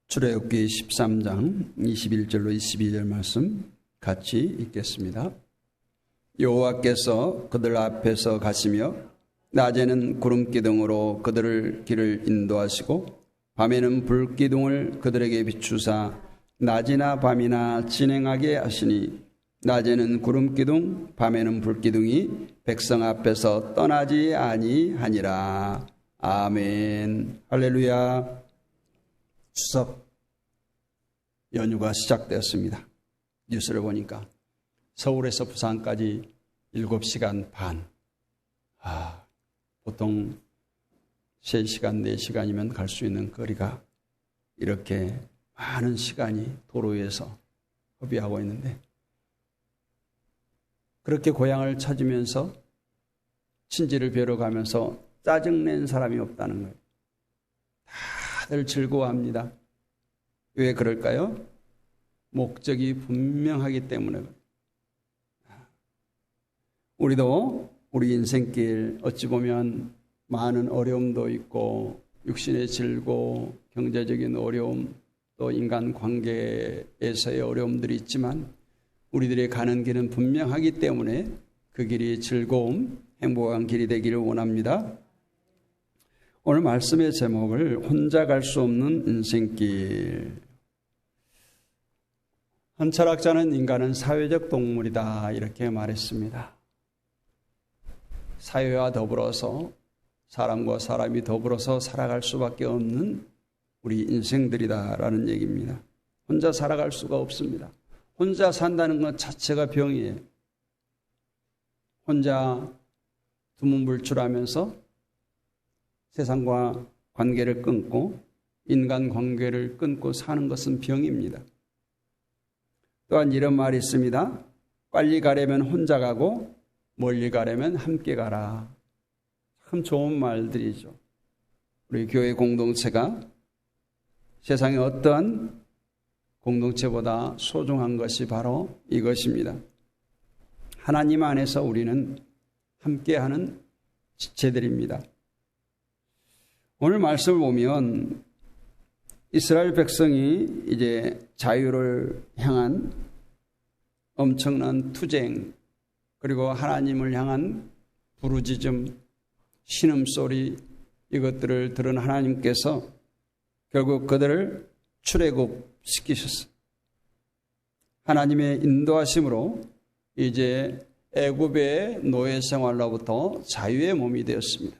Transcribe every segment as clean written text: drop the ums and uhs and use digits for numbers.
출애굽기 13장 21절로 22절 말씀 같이 읽겠습니다. 여호와께서 그들 앞에서 가시며 낮에는 구름기둥으로 그들을 길을 인도하시고 밤에는 불기둥을 그들에게 비추사 낮이나 밤이나 진행하게 하시니 낮에는 구름기둥 밤에는 불기둥이 백성 앞에서 떠나지 아니하니라. 아멘. 할렐루야. 추석 연휴가 시작되었습니다. 뉴스를 보니까 서울에서 부산까지 7시간 반. 보통 3시간, 4시간이면 갈 수 있는 거리가 이렇게 많은 시간이 도로 위에서 허비하고 있는데, 그렇게 고향을 찾으면서 친지를 뵈러 가면서 짜증낸 사람이 없다는 거예요. 다들 즐거워합니다. 왜 그럴까요? 목적이 분명하기 때문에. 우리도 우리 인생길 어찌 보면 많은 어려움도 있고 육신의 질고 경제적인 어려움 또 인간관계에서의 어려움들이 있지만 우리들의 가는 길은 분명하기 때문에 그 길이 즐거움, 행복한 길이 되기를 원합니다. 오늘 말씀의 제목을 혼자 갈 수 없는 인생길. 한 철학자는 인간은 사회적 동물이다 이렇게 말했습니다. 사회와 더불어서 사람과 사람이 더불어서 살아갈 수밖에 없는 우리 인생들이다라는 얘기입니다. 혼자 살아갈 수가 없습니다. 혼자 산다는 것 자체가 병이에요. 혼자 두문불출하면서 세상과 관계를 끊고 인간관계를 끊고 사는 것은 병입니다. 또한 이런 말이 있습니다. 빨리 가려면 혼자 가고 멀리 가려면 함께 가라. 참 좋은 말들이죠. 우리 교회 공동체가 세상의 어떤 공동체보다 소중한 것이 바로 이것입니다. 하나님 안에서 우리는 함께하는 지체들입니다. 오늘 말씀을 보면 이스라엘 백성이 이제 자유를 향한 엄청난 투쟁, 그리고 하나님을 향한 부르짖음, 신음소리, 이것들을 들은 하나님께서 결국 그들을 출애굽시키셨어요. 하나님의 인도하심으로 이제 애굽의 노예 생활로부터 자유의 몸이 되었습니다.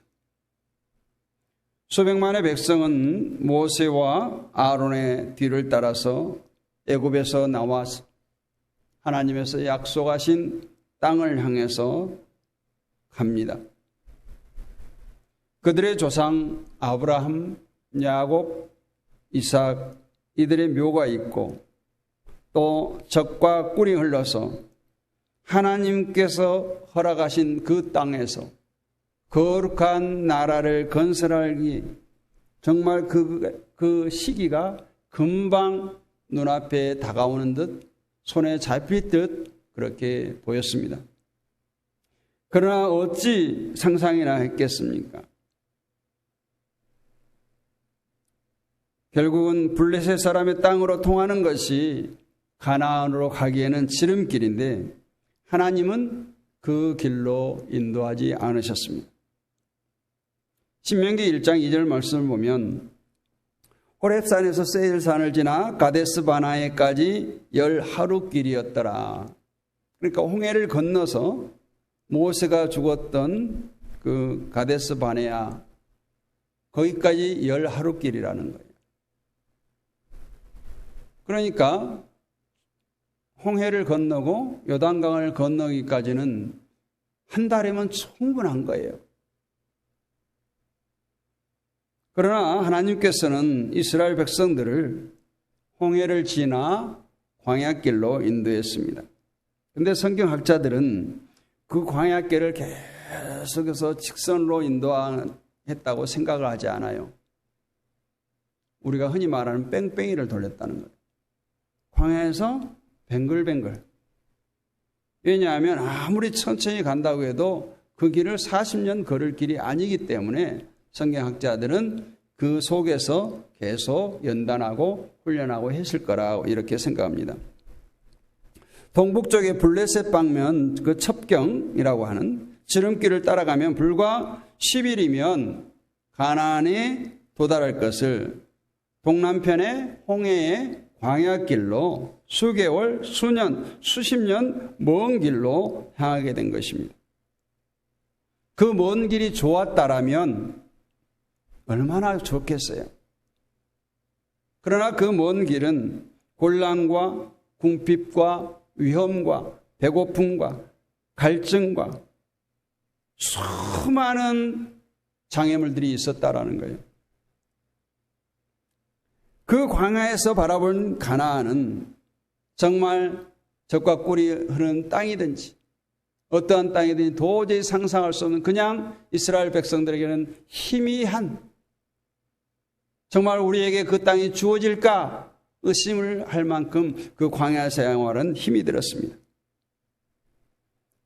수백만의 백성은 모세와 아론의 뒤를 따라서 애굽에서 나와서 하나님께서 약속하신 땅을 향해서 갑니다. 그들의 조상 아브라함, 야곱, 이삭 이들의 묘가 있고 또 젖과 꿀이 흘러서 하나님께서 허락하신 그 땅에서 거룩한 나라를 건설하기 정말 그 시기가 금방 눈앞에 다가오는 듯 손에 잡힐 듯 그렇게 보였습니다. 그러나 어찌 상상이나 했겠습니까? 결국은 블레셋 사람의 땅으로 통하는 것이 가나안으로 가기에는 지름길인데 하나님은 그 길로 인도하지 않으셨습니다. 신명기 1장 2절 말씀을 보면 호렙산에서 세일산을 지나 가데스 바나에까지 10하루 길이었더라. 그러니까 홍해를 건너서 모세가 죽었던 그 가데스 바네아 거기까지 10하루 길이라는 거예요. 그러니까 홍해를 건너고 요단강을 건너기까지는 한 달이면 충분한 거예요. 그러나 하나님께서는 이스라엘 백성들을 홍해를 지나 광야길로 인도했습니다. 그런데 성경학자들은 그 광야길을 계속해서 직선으로 인도했다고 생각을 하지 않아요. 우리가 흔히 말하는 뺑뺑이를 돌렸다는 거예요. 광야에서 뱅글뱅글. 왜냐하면 아무리 천천히 간다고 해도 그 길을 40년 걸을 길이 아니기 때문에 성경학자들은 그 속에서 계속 연단하고 훈련하고 했을 거라고 이렇게 생각합니다. 동북쪽의 블레셋 방면 그 첩경이라고 하는 지름길을 따라가면 불과 10일이면 가나안에 도달할 것을 동남편의 홍해의 광야길로 수개월, 수년, 수십 년 먼 길로 향하게 된 것입니다. 그 먼 길이 좋았다라면 얼마나 좋겠어요. 그러나 그 먼 길은 곤란과 궁핍과 위험과 배고픔과 갈증과 수많은 장애물들이 있었다라는 거예요. 그 광야에서 바라본 가나안은 정말 젖과 꿀이 흐르는 땅이든지 어떠한 땅이든지 도저히 상상할 수 없는 그냥 이스라엘 백성들에게는 희미한 정말 우리에게 그 땅이 주어질까 의심을 할 만큼 그 광야 생활은 힘이 들었습니다.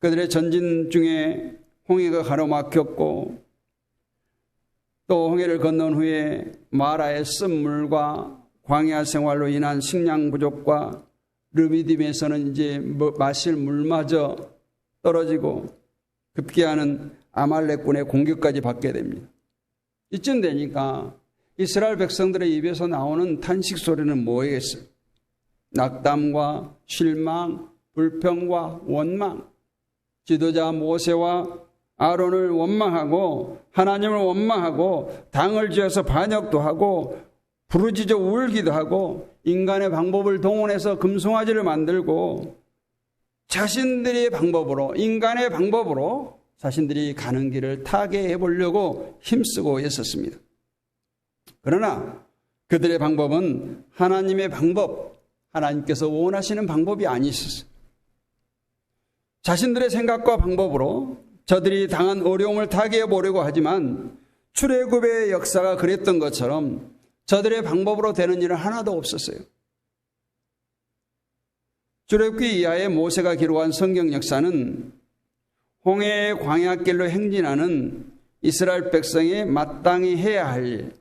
그들의 전진 중에 홍해가 가로막혔고 또 홍해를 건넌 후에 마라의 쓴물과 광야 생활로 인한 식량 부족과 르비딤에서는 이제 마실 물마저 떨어지고 급기야는 아말렉군의 공격까지 받게 됩니다. 이쯤 되니까 이스라엘 백성들의 입에서 나오는 탄식 소리는 뭐겠어요? 낙담과 실망, 불평과 원망, 지도자 모세와 아론을 원망하고 하나님을 원망하고 당을 지어서 반역도 하고 부르짖어 울기도 하고 인간의 방법을 동원해서 금송아지를 만들고 자신들의 방법으로 인간의 방법으로 자신들이 가는 길을 타개해 보려고 힘쓰고 있었습니다. 그러나 그들의 방법은 하나님의 방법, 하나님께서 원하시는 방법이 아니었어요. 자신들의 생각과 방법으로 저들이 당한 어려움을 타개해 보려고 하지만 출애굽의 역사가 그랬던 것처럼 저들의 방법으로 되는 일은 하나도 없었어요. 출애굽기 이하의 모세가 기록한 성경 역사는 홍해의 광야길로 행진하는 이스라엘 백성이 마땅히 해야 할 일,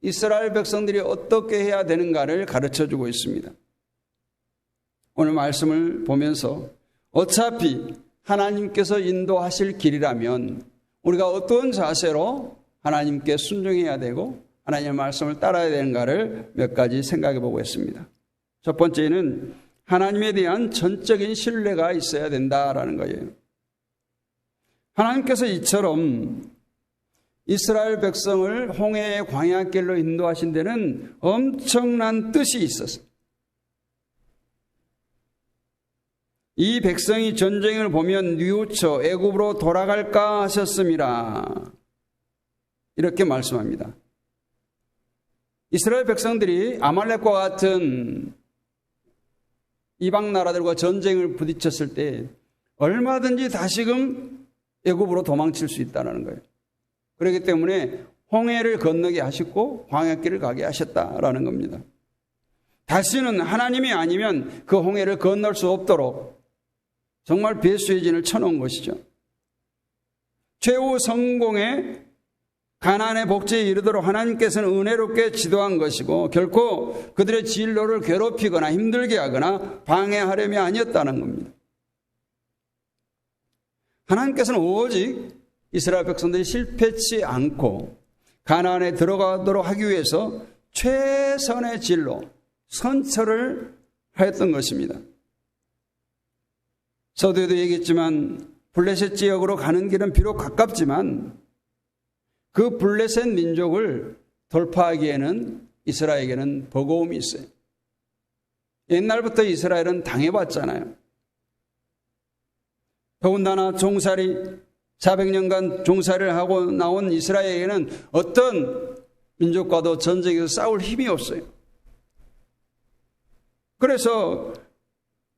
이스라엘 백성들이 어떻게 해야 되는가를 가르쳐주고 있습니다. 오늘 말씀을 보면서 어차피 하나님께서 인도하실 길이라면 우리가 어떤 자세로 하나님께 순종해야 되고 하나님의 말씀을 따라야 되는가를 몇 가지 생각해 보겠습니다. 첫 번째는 하나님에 대한 전적인 신뢰가 있어야 된다라는 거예요. 하나님께서 이처럼 이스라엘 백성을 홍해의 광야길로 인도하신 데는 엄청난 뜻이 있었어요. 이 백성이 전쟁을 보면 뉘우쳐 애굽으로 돌아갈까 하셨습니다. 이렇게 말씀합니다. 이스라엘 백성들이 아말렉과 같은 이방 나라들과 전쟁을 부딪혔을 때 얼마든지 다시금 애굽으로 도망칠 수 있다는 거예요. 그렇기 때문에 홍해를 건너게 하셨고 광야길을 가게 하셨다라는 겁니다. 다시는 하나님이 아니면 그 홍해를 건널 수 없도록 정말 배수의 진을 쳐놓은 것이죠. 최후 성공의 가나안의 복지에 이르도록 하나님께서는 은혜롭게 지도한 것이고 결코 그들의 진로를 괴롭히거나 힘들게 하거나 방해하려며 아니었다는 겁니다. 하나님께서는 오직 이스라엘 백성들이 실패치 않고 가나안에 들어가도록 하기 위해서 최선의 진로, 선처를 하였던 것입니다. 서두에도 얘기했지만 블레셋 지역으로 가는 길은 비록 가깝지만 그 블레셋 민족을 돌파하기에는 이스라엘에게는 버거움이 있어요. 옛날부터 이스라엘은 당해봤잖아요. 더군다나 종살이 400년간 종살이를 하고 나온 이스라엘에게는 어떤 민족과도 전쟁에서 싸울 힘이 없어요. 그래서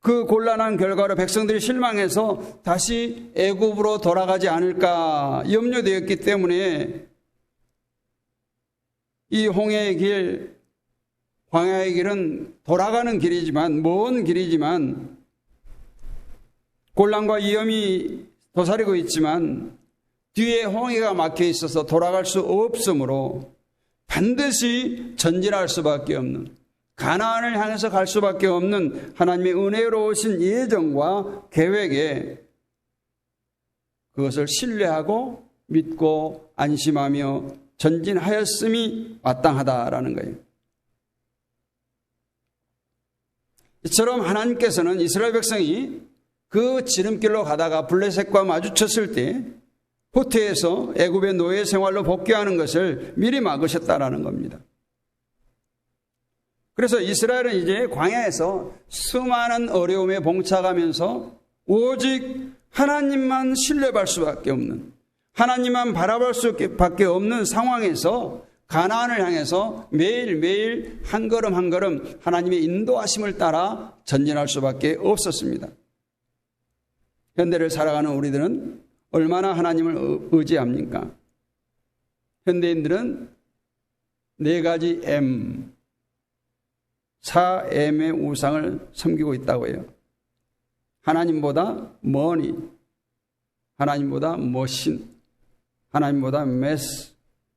그 곤란한 결과로 백성들이 실망해서 다시 애굽으로 돌아가지 않을까 염려되었기 때문에 이 홍해의 길, 광야의 길은 돌아가는 길이지만 먼 길이지만 곤란과 위험이 도사리고 있지만 뒤에 홍해가 막혀 있어서 돌아갈 수 없으므로 반드시 전진할 수밖에 없는, 가나안을 향해서 갈 수밖에 없는 하나님의 은혜로우신 예정과 계획에 그것을 신뢰하고 믿고 안심하며 전진하였음이 마땅하다라는 거예요. 이처럼 하나님께서는 이스라엘 백성이 그 지름길로 가다가 블레셋과 마주쳤을 때 후퇴해서 애굽의 노예 생활로 복귀하는 것을 미리 막으셨다라는 겁니다. 그래서 이스라엘은 이제 광야에서 수많은 어려움에 봉착하면서 오직 하나님만 신뢰할 수밖에 없는, 하나님만 바라볼 수밖에 없는 상황에서 가나안을 향해서 매일매일 한 걸음 한 걸음 하나님의 인도하심을 따라 전진할 수밖에 없었습니다. 현대를 살아가는 우리들은 얼마나 하나님을 의지합니까? 현대인들은 4가지 M, 4M의 우상을 섬기고 있다고 해요. 하나님보다 머니, 하나님보다 머신, 하나님보다 메스,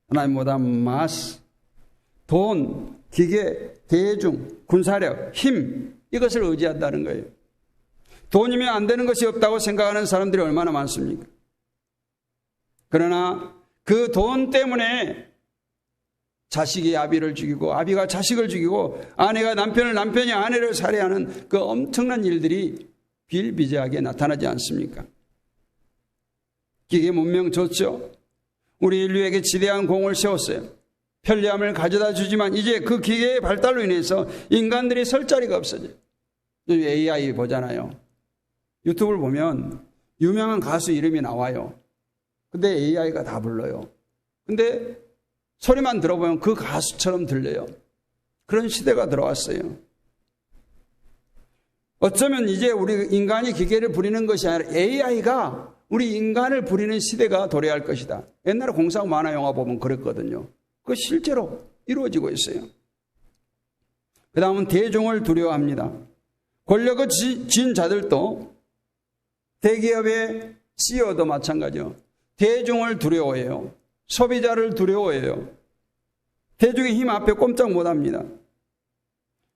하나님보다 마스, 돈, 기계, 대중, 군사력, 힘, 이것을 의지한다는 거예요. 돈이면 안 되는 것이 없다고 생각하는 사람들이 얼마나 많습니까? 그러나 그 돈 때문에 자식이 아비를 죽이고 아비가 자식을 죽이고 아내가 남편을, 남편이 아내를 살해하는 그 엄청난 일들이 비일비재하게 나타나지 않습니까? 기계 문명 좋죠? 우리 인류에게 지대한 공을 세웠어요. 편리함을 가져다 주지만 이제 그 기계의 발달로 인해서 인간들이 설 자리가 없어져요. AI 보잖아요. 유튜브를 보면 유명한 가수 이름이 나와요. 근데 AI가 다 불러요. 근데 소리만 들어보면 그 가수처럼 들려요. 그런 시대가 들어왔어요. 어쩌면 이제 우리 인간이 기계를 부리는 것이 아니라 AI가 우리 인간을 부리는 시대가 도래할 것이다. 옛날에 공상 만화 영화 보면 그랬거든요. 그거 실제로 이루어지고 있어요. 그 다음은 대중을 두려워합니다. 권력을 쥔 자들도 대기업의 CEO도 마찬가지요. 대중을 두려워해요. 소비자를 두려워해요. 대중의 힘 앞에 꼼짝 못합니다.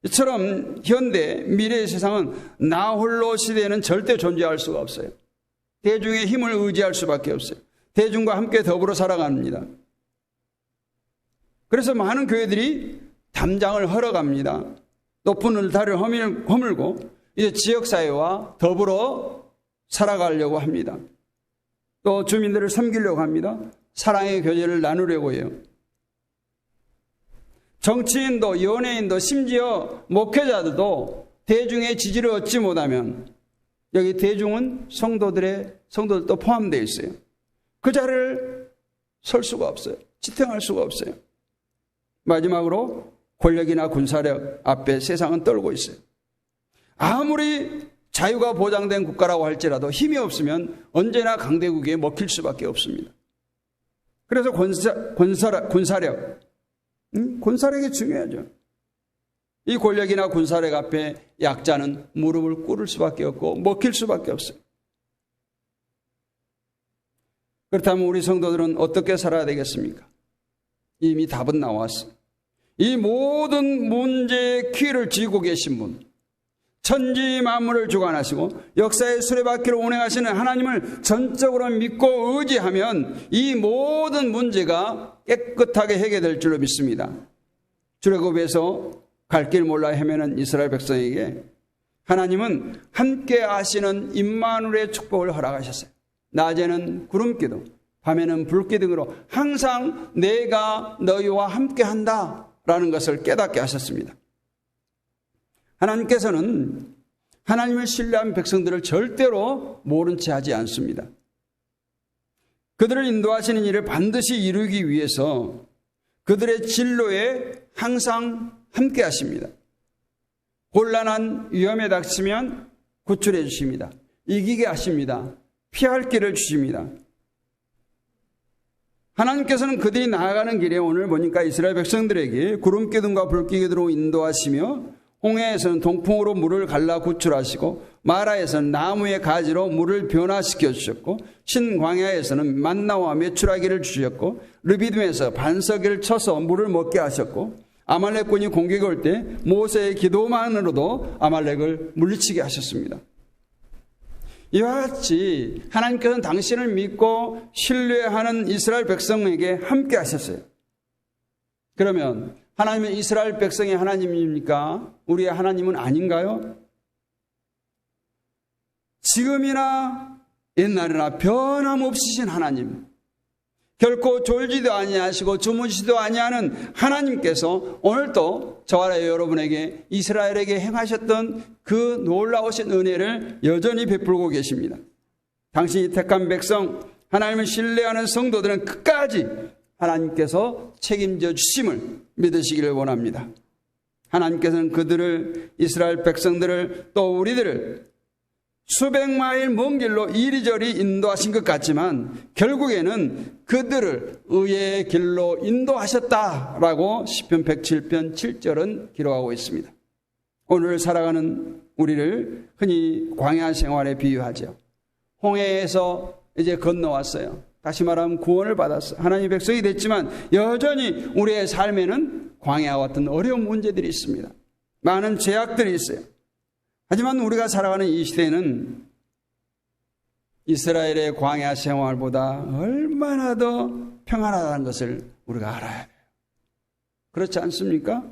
이처럼 현대 미래의 세상은 나 홀로 시대에는 절대 존재할 수가 없어요. 대중의 힘을 의지할 수밖에 없어요. 대중과 함께 더불어 살아갑니다. 그래서 많은 교회들이 담장을 헐어갑니다. 높은 울타리를 허물고 이제 지역사회와 더불어 살아가려고 합니다. 또 주민들을 섬기려고 합니다. 사랑의 교제를 나누려고 해요. 정치인도 연예인도 심지어 목회자들도 대중의 지지를 얻지 못하면 여기 대중은 성도들도 포함되어 있어요. 그 자리를 설 수가 없어요. 지탱할 수가 없어요. 마지막으로 권력이나 군사력 앞에 세상은 떨고 있어요. 아무리 자유가 보장된 국가라고 할지라도 힘이 없으면 언제나 강대국에 먹힐 수밖에 없습니다. 그래서 군사력이 중요하죠. 이 권력이나 군사력 앞에 약자는 무릎을 꿇을 수밖에 없고 먹힐 수밖에 없어요. 그렇다면 우리 성도들은 어떻게 살아야 되겠습니까? 이미 답은 나왔어요. 이 모든 문제의 키를 쥐고 계신 분, 천지 만물을 주관하시고 역사의 수레바퀴를 운행하시는 하나님을 전적으로 믿고 의지하면 이 모든 문제가 깨끗하게 해결될 줄로 믿습니다. 출애굽에서 갈 길 몰라 헤매는 이스라엘 백성에게 하나님은 함께 하시는 임마누엘의 축복을 허락하셨어요. 낮에는 구름기둥, 밤에는 불기둥으로 항상 내가 너희와 함께 한다라는 것을 깨닫게 하셨습니다. 하나님께서는 하나님을 신뢰한 백성들을 절대로 모른 채 하지 않습니다. 그들을 인도하시는 일을 반드시 이루기 위해서 그들의 진로에 항상 함께 하십니다. 곤란한 위험에 닥치면 구출해 주십니다. 이기게 하십니다. 피할 길을 주십니다. 하나님께서는 그들이 나아가는 길에 오늘 보니까 이스라엘 백성들에게 구름기둥과 불기둥으로 인도하시며 홍해에서는 동풍으로 물을 갈라 구출하시고 마라에서는 나무의 가지로 물을 변화시켜 주셨고 신광야에서는 만나와 메추라기를 주셨고 르비딤에서 반석을 쳐서 물을 먹게 하셨고 아말렉군이 공격해 올 때 모세의 기도만으로도 아말렉을 물리치게 하셨습니다. 이와 같이 하나님께서는 당신을 믿고 신뢰하는 이스라엘 백성에게 함께 하셨어요. 그러면 하나님은 이스라엘 백성의 하나님입니까? 우리의 하나님은 아닌가요? 지금이나 옛날이나 변함없으신 하나님, 결코 졸지도 아니하시고 주무시도 아니하는 하나님께서 오늘도 저와 여러분에게 이스라엘에게 행하셨던 그 놀라우신 은혜를 여전히 베풀고 계십니다. 당신이 택한 백성, 하나님을 신뢰하는 성도들은 끝까지 하나님께서 책임져 주심을 믿으시기를 원합니다. 하나님께서는 그들을, 이스라엘 백성들을, 또 우리들을 수백 마일 먼 길로 이리저리 인도하신 것 같지만 결국에는 그들을 의의 길로 인도하셨다라고 시편 107편 7절은 기록하고 있습니다. 오늘 살아가는 우리를 흔히 광야 생활에 비유하죠. 홍해에서 이제 건너왔어요. 다시 말하면 구원을 받았어요. 하나님의 백성이 됐지만 여전히 우리의 삶에는 광야와 같은 어려운 문제들이 있습니다. 많은 제약들이 있어요. 하지만 우리가 살아가는 이 시대는 이스라엘의 광야 생활보다 얼마나 더 평안하다는 것을 우리가 알아야 돼요. 그렇지 않습니까?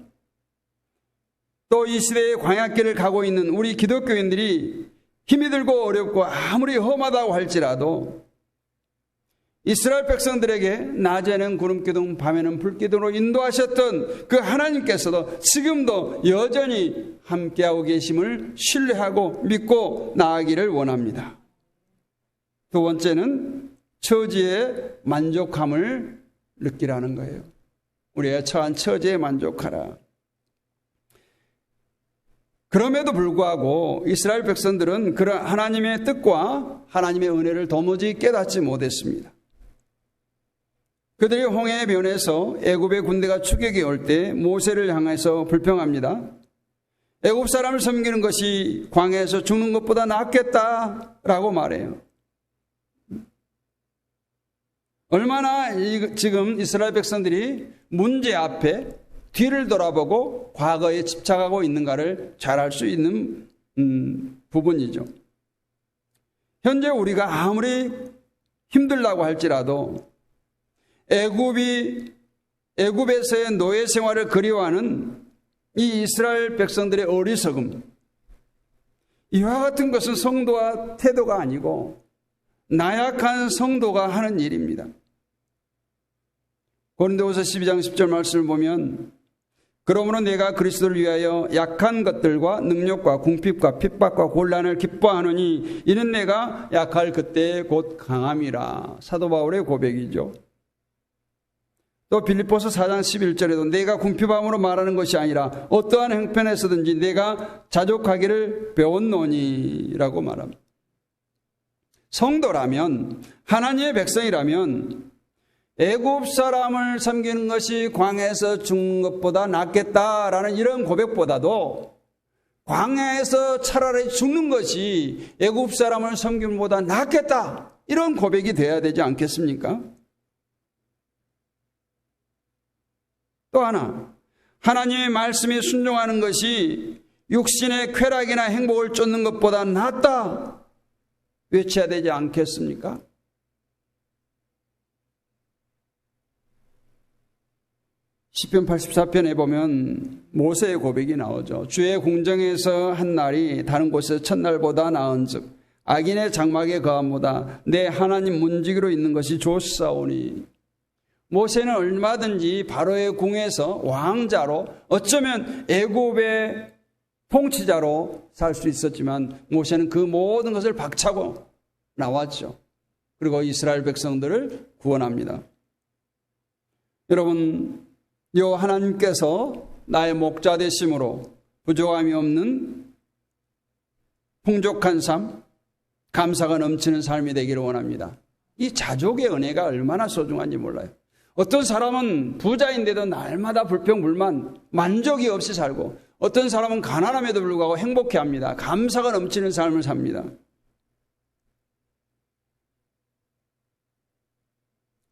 또 이 시대의 광야길을 가고 있는 우리 기독교인들이 힘이 들고 어렵고 아무리 험하다고 할지라도 이스라엘 백성들에게 낮에는 구름기둥, 밤에는 불기둥으로 인도하셨던 그 하나님께서도 지금도 여전히 함께하고 계심을 신뢰하고 믿고 나아가기를 원합니다. 두 번째는 처지의 만족함을 느끼라는 거예요. 우리가 처한 처지에 만족하라. 그럼에도 불구하고 이스라엘 백성들은 그런 하나님의 뜻과 하나님의 은혜를 도무지 깨닫지 못했습니다. 그들이 홍해의 변에서 애굽의 군대가 추격해 올 때 모세를 향해서 불평합니다. 애굽 사람을 섬기는 것이 광야에서 죽는 것보다 낫겠다라고 말해요. 얼마나 지금 이스라엘 백성들이 문제 앞에 뒤를 돌아보고 과거에 집착하고 있는가를 잘 알 수 있는 부분이죠. 현재 우리가 아무리 힘들다고 할지라도 애굽에서의 노예 생활을 그리워하는 이 이스라엘 백성들의 어리석음, 이와 같은 것은 성도와 태도가 아니고 나약한 성도가 하는 일입니다. 고린도후서 12장 10절 말씀을 보면 그러므로 내가 그리스도를 위하여 약한 것들과 능력과 궁핍과 핍박과 곤란을 기뻐하노니 이는 내가 약할 그때 곧 강함이라. 사도 바울의 고백이죠. 또 빌립보서 4장 11절에도 내가 궁핍함으로 말하는 것이 아니라 어떠한 형편에서든지 내가 자족하기를 배웠노니 라고 말합니다. 성도라면, 하나님의 백성이라면 애굽 사람을 섬기는 것이 광야에서 죽는 것보다 낫겠다라는 이런 고백보다도 광야에서 차라리 죽는 것이 애굽 사람을 섬기는 것보다 낫겠다, 이런 고백이 돼야 되지 않겠습니까? 또 하나, 하나님의 말씀에 순종하는 것이 육신의 쾌락이나 행복을 쫓는 것보다 낫다 외쳐야 되지 않겠습니까? 시편 84편에 보면 모세의 고백이 나오죠. 주의 궁정에서 한 날이 다른 곳에서 첫날보다 나은즉 악인의 장막에 거함보다 내 하나님 문지기로 있는 것이 좋사오니. 모세는 얼마든지 바로의 궁에서 왕자로, 어쩌면 애굽의 통치자로 살 수 있었지만 모세는 그 모든 것을 박차고 나왔죠. 그리고 이스라엘 백성들을 구원합니다. 여러분, 요 하나님께서 나의 목자 되심으로 부족함이 없는 풍족한 삶, 감사가 넘치는 삶이 되기를 원합니다. 이 자족의 은혜가 얼마나 소중한지 몰라요. 어떤 사람은 부자인데도 날마다 불평불만, 만족이 없이 살고, 어떤 사람은 가난함에도 불구하고 행복해합니다. 감사가 넘치는 삶을 삽니다.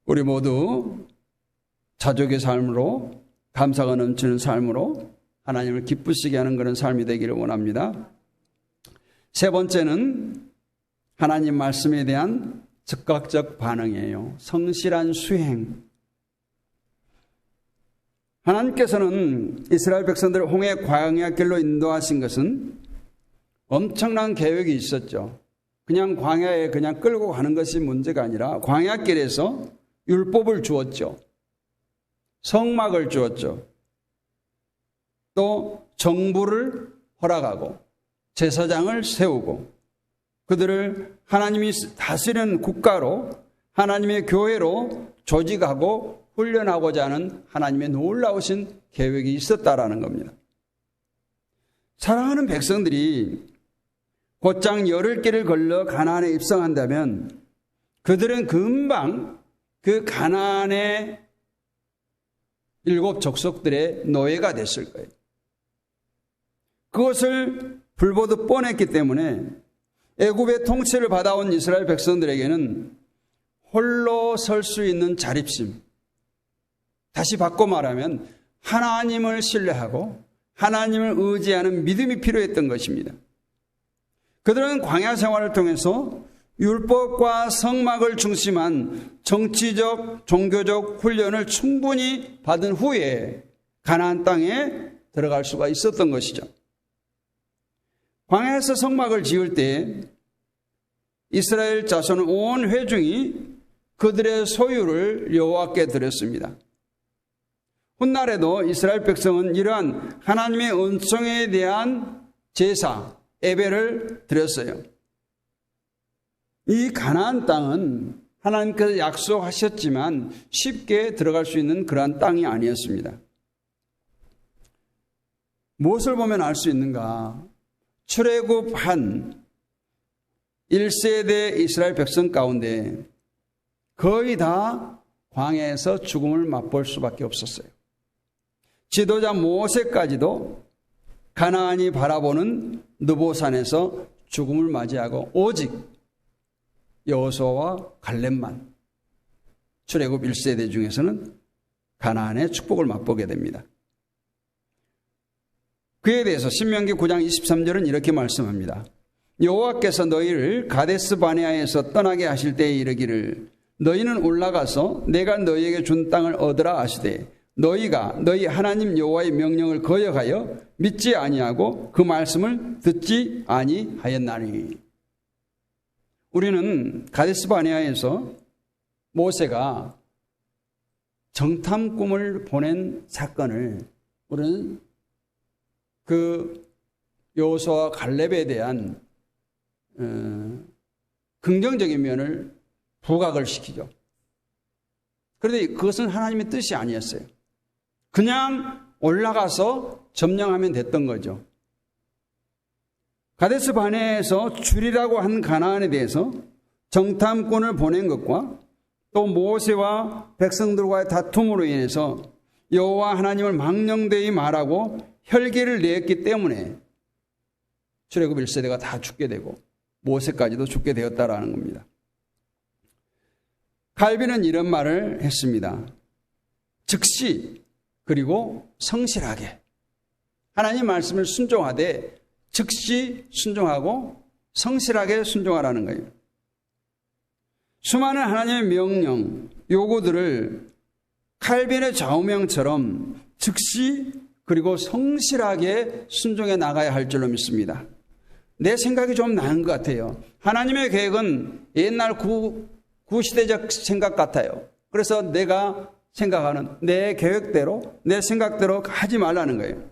우리 모두 자족의 삶으로, 감사가 넘치는 삶으로 하나님을 기쁘시게 하는 그런 삶이 되기를 원합니다. 세 번째는 하나님 말씀에 대한 즉각적 반응이에요. 성실한 수행. 하나님께서는 이스라엘 백성들을 홍해 광야길로 인도하신 것은 엄청난 계획이 있었죠. 그냥 광야에 그냥 끌고 가는 것이 문제가 아니라 광야길에서 율법을 주었죠. 성막을 주었죠. 또 정부를 허락하고 제사장을 세우고 그들을 하나님이 다스리는 국가로, 하나님의 교회로 조직하고 훈련하고자 하는 하나님의 놀라우신 계획이 있었다라는 겁니다. 사랑하는 백성들이 곧장 10길을 걸러 가나안에 입성한다면 그들은 금방 그 가나안의 7 족속들의 노예가 됐을 거예요. 그것을 불보듯 뻔했기 때문에 애굽의 통치를 받아온 이스라엘 백성들에게는 홀로 설 수 있는 자립심, 다시 바꿔 말하면 하나님을 신뢰하고 하나님을 의지하는 믿음이 필요했던 것입니다. 그들은 광야 생활을 통해서 율법과 성막을 중심한 정치적, 종교적 훈련을 충분히 받은 후에 가나안 땅에 들어갈 수가 있었던 것이죠. 광야에서 성막을 지을 때 이스라엘 자손은 온 회중이 그들의 소유를 여호와께 드렸습니다. 훗날에도 이스라엘 백성은 이러한 하나님의 은총에 대한 제사, 예배를 드렸어요. 이 가나안 땅은 하나님께서 약속하셨지만 쉽게 들어갈 수 있는 그러한 땅이 아니었습니다. 무엇을 보면 알 수 있는가? 출애굽한 1세대 이스라엘 백성 가운데 거의 다 광야에서 죽음을 맛볼 수밖에 없었어요. 지도자 모세까지도 가나안이 바라보는 느보산에서 죽음을 맞이하고 오직 여호수아와 갈렙만 출애굽 1세대 중에서는 가나안의 축복을 맛보게 됩니다. 그에 대해서 신명기 9장 23절은 이렇게 말씀합니다. 여호와께서 너희를 가데스 바네아에서 떠나게 하실 때에 이르기를 너희는 올라가서 내가 너희에게 준 땅을 얻으라 하시되 너희가 너희 하나님 여호와의 명령을 거역하여 믿지 아니하고 그 말씀을 듣지 아니하였나니. 우리는 가데스 바네아에서 모세가 정탐 꿈을 보낸 사건을 우리는 그 여호수아와 갈렙에 대한 긍정적인 면을 부각을 시키죠. 그런데 그것은 하나님의 뜻이 아니었어요. 그냥 올라가서 점령하면 됐던 거죠. 가데스 바네아에서 줄이라고 한 가나안에 대해서 정탐꾼을 보낸 것과 또 모세와 백성들과의 다툼으로 인해서 여호와 하나님을 망령되이 말하고 혈기를 내었기 때문에 출애굽 1세대가 다 죽게 되고 모세까지도 죽게 되었다라는 겁니다. 칼빈은 이런 말을 했습니다. 즉시 그리고 성실하게 하나님 말씀을 순종하되 즉시 순종하고 성실하게 순종하라는 거예요. 수많은 하나님의 명령, 요구들을 칼빈의 좌우명처럼 즉시 그리고 성실하게 순종해 나가야 할 줄로 믿습니다. 내 생각이 좀 나은 것 같아요. 하나님의 계획은 옛날 구시대적 생각 같아요. 그래서 내가 생각하는 내 계획대로, 내 생각대로 하지 말라는 거예요.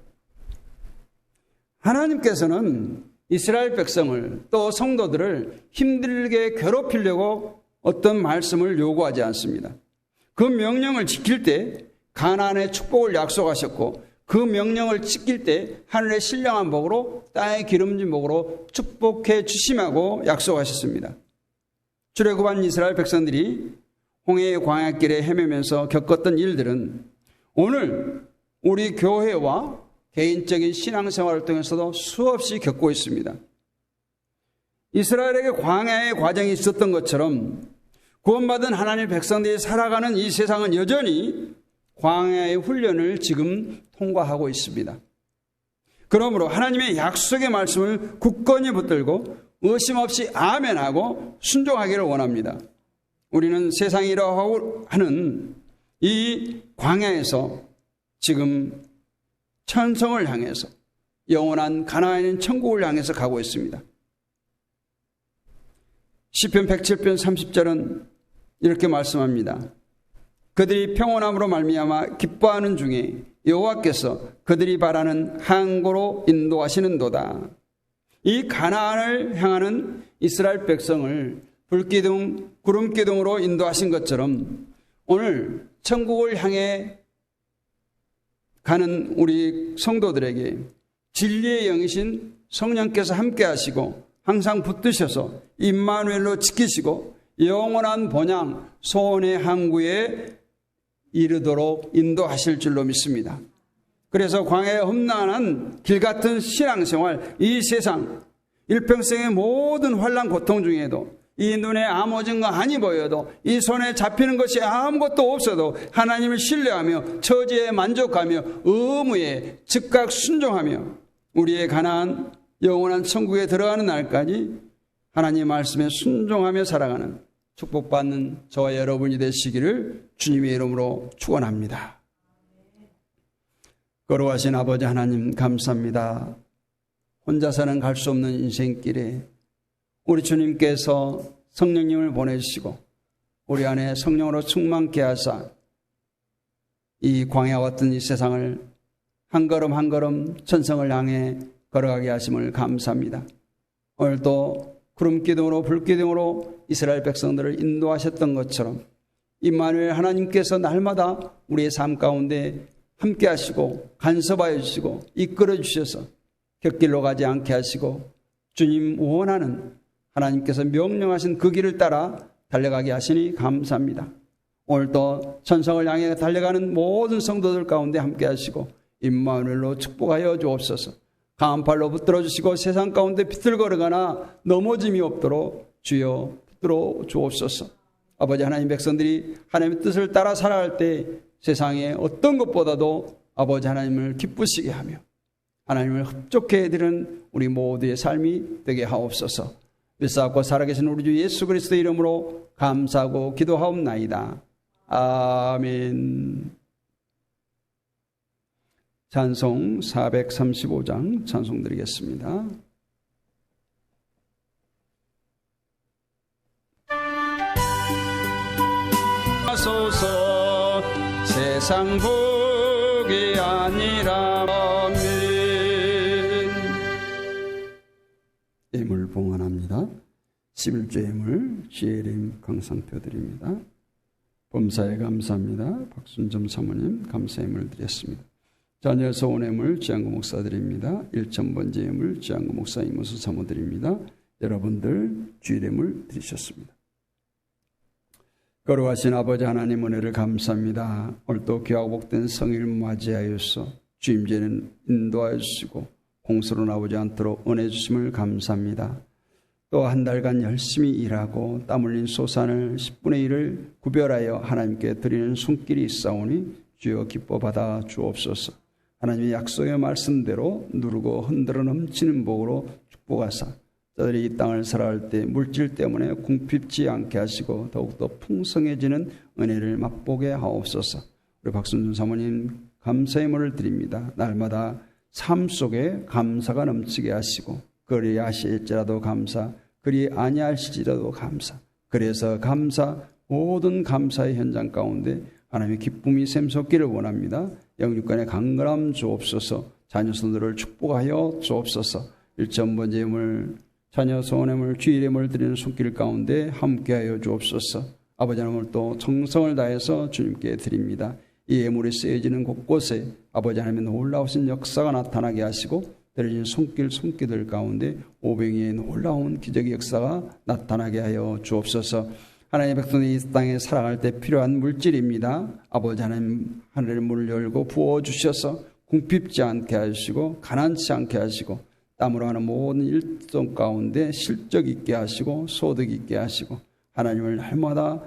하나님께서는 이스라엘 백성을 또 성도들을 힘들게 괴롭히려고 어떤 말씀을 요구하지 않습니다. 그 명령을 지킬 때 가나안의 축복을 약속하셨고 그 명령을 지킬 때 하늘의 신령한 복으로 땅의 기름진 복으로 축복해 주심하고 약속하셨습니다. 출애굽한 이스라엘 백성들이 홍해의 광야길에 헤매면서 겪었던 일들은 오늘 우리 교회와 개인적인 신앙생활을 통해서도 수없이 겪고 있습니다. 이스라엘에게 광야의 과정이 있었던 것처럼 구원받은 하나님의 백성들이 살아가는 이 세상은 여전히 광야의 훈련을 지금 통과하고 있습니다. 그러므로 하나님의 약속의 말씀을 굳건히 붙들고 의심 없이 아멘하고 순종하기를 원합니다. 우리는 세상이 이러하고 하는 이 광야에서 지금 천성을 향해서 영원한 가나안에 있는 천국을 향해서 가고 있습니다. 시편 107편 30절은 이렇게 말씀합니다. 그들이 평온함으로 말미암아 기뻐하는 중에 여호와께서 그들이 바라는 항구로 인도하시는도다. 이 가나안을 향하는 이스라엘 백성을 불기둥, 구름기둥으로 인도하신 것처럼 오늘 천국을 향해 가는 우리 성도들에게 진리의 영이신 성령께서 함께 하시고 항상 붙드셔서 임마누엘로 지키시고 영원한 본향 소원의 항구에 이르도록 인도하실 줄로 믿습니다. 그래서 광야의 험난한 길 같은 신앙생활, 이 세상 일평생의 모든 환난 고통 중에도 이 눈에 아무 증거 아니 보여도 이 손에 잡히는 것이 아무것도 없어도 하나님을 신뢰하며 처지에 만족하며 의무에 즉각 순종하며 우리의 가나안 영원한 천국에 들어가는 날까지 하나님 말씀에 순종하며 살아가는 축복받는 저와 여러분이 되시기를 주님의 이름으로 축원합니다. 거룩하신 아버지 하나님 감사합니다. 혼자서는 갈 수 없는 인생길에 우리 주님께서 성령님을 보내주시고 우리 안에 성령으로 충만케 하사 이 광야와 같은 이 세상을 한 걸음 한 걸음 천성을 향해 걸어가게 하심을 감사합니다. 오늘도 구름기둥으로 불기둥으로 이스라엘 백성들을 인도하셨던 것처럼 임마누엘 하나님께서 날마다 우리의 삶 가운데 함께 하시고 간섭하여 주시고 이끌어 주셔서 곁길로 가지 않게 하시고 주님 원하는 하나님께서 명령하신 그 길을 따라 달려가게 하시니 감사합니다. 오늘도 천성을 향해 달려가는 모든 성도들 가운데 함께 하시고 임마누엘로 축복하여 주옵소서. 강한 팔로 붙들어 주시고 세상 가운데 비틀거리거나 넘어짐이 없도록 주여 붙들어 주옵소서. 아버지 하나님 백성들이 하나님의 뜻을 따라 살아갈 때 세상에 어떤 것보다도 아버지 하나님을 기쁘시게 하며 하나님을 흡족해 해드리는 우리 모두의 삶이 되게 하옵소서. 믿사옵고 살아계신 우리 주 예수 그리스도의 이름으로 감사하고 기도하옵나이다. 아멘. 찬송 435장 찬송 드리겠습니다. 하소서 세상 복이 아니라 아멘. 예물 봉헌합니다. 11조 예물 GLM 강상표 드립니다. 범사에 감사합니다. 박순점 사모님 감사 예물 드렸습니다. 자녀 소원 예물 지한구 목사 드립니다. 1,000번째 예물 지한구 목사 이모수 사모 드립니다. 여러분들 주일 예물 드리셨습니다. 거룩하신 아버지 하나님 은혜를 감사합니다. 오늘도 귀하고 복된 성일 맞이하여서 주임제는 인도하여 주시고 공수로 나오지 않도록 은혜 주심을 감사합니다. 또 한 달간 열심히 일하고 땀 흘린 소산을 10분의 1을 구별하여 하나님께 드리는 손길이 있사오니 주여 기뻐 받아 주옵소서. 하나님의 약속의 말씀대로 누르고 흔들어 넘치는 복으로 축복하사 저들이 이 땅을 살아갈 때 물질 때문에 궁핍지 않게 하시고 더욱더 풍성해지는 은혜를 맛보게 하옵소서. 우리 박순준 사모님 감사의 예물을 드립니다. 날마다 삶 속에 감사가 넘치게 하시고 그리 하실지라도 감사, 그리 아니하실지라도 감사. 그래서 감사, 모든 감사의 현장 가운데 하나님의 기쁨이 샘솟기를 원합니다. 영육간의 강건함 주옵소서. 자녀 손들을 축복하여 주옵소서. 1,000번째 예물 자녀 소원예물 주일 예물 드리는 손길 가운데 함께하여 주옵소서. 아버지 하나님을 또 정성을 다해서 주님께 드립니다. 이 예물이 쓰여지는 곳곳에 아버지 하나님의 놀라우신 역사가 나타나게 하시고 드려진 손길들 가운데 오병이의 놀라운 기적의 역사가 나타나게 하여 주옵소서. 하나님의 백성이 이 땅에 살아갈 때 필요한 물질입니다. 아버지 하나님 하늘의 문을 열고 부어주셔서 궁핍지 않게 하시고 가난치 않게 하시고 땀으로 하는 모든 일정 가운데 실적 있게 하시고 소득 있게 하시고 하나님을 날마다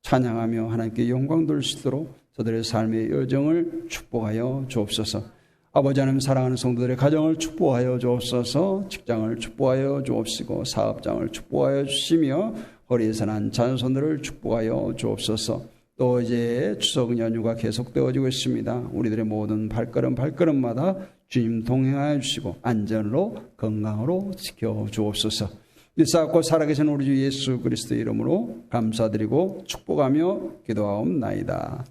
찬양하며 하나님께 영광 돌리시도록 저들의 삶의 여정을 축복하여 주옵소서. 아버지 하나님 사랑하는 성도들의 가정을 축복하여 주옵소서. 직장을 축복하여 주옵시고 사업장을 축복하여 주시며 허리에서 난 자손들을 축복하여 주옵소서. 또 이제 추석 연휴가 계속되어지고 있습니다. 우리들의 모든 발걸음마다 주님 동행하여 주시고 안전으로 건강으로 지켜주옵소서. 믿사옵고 살아계신 우리 주 예수 그리스도의 이름으로 감사드리고 축복하며 기도하옵나이다.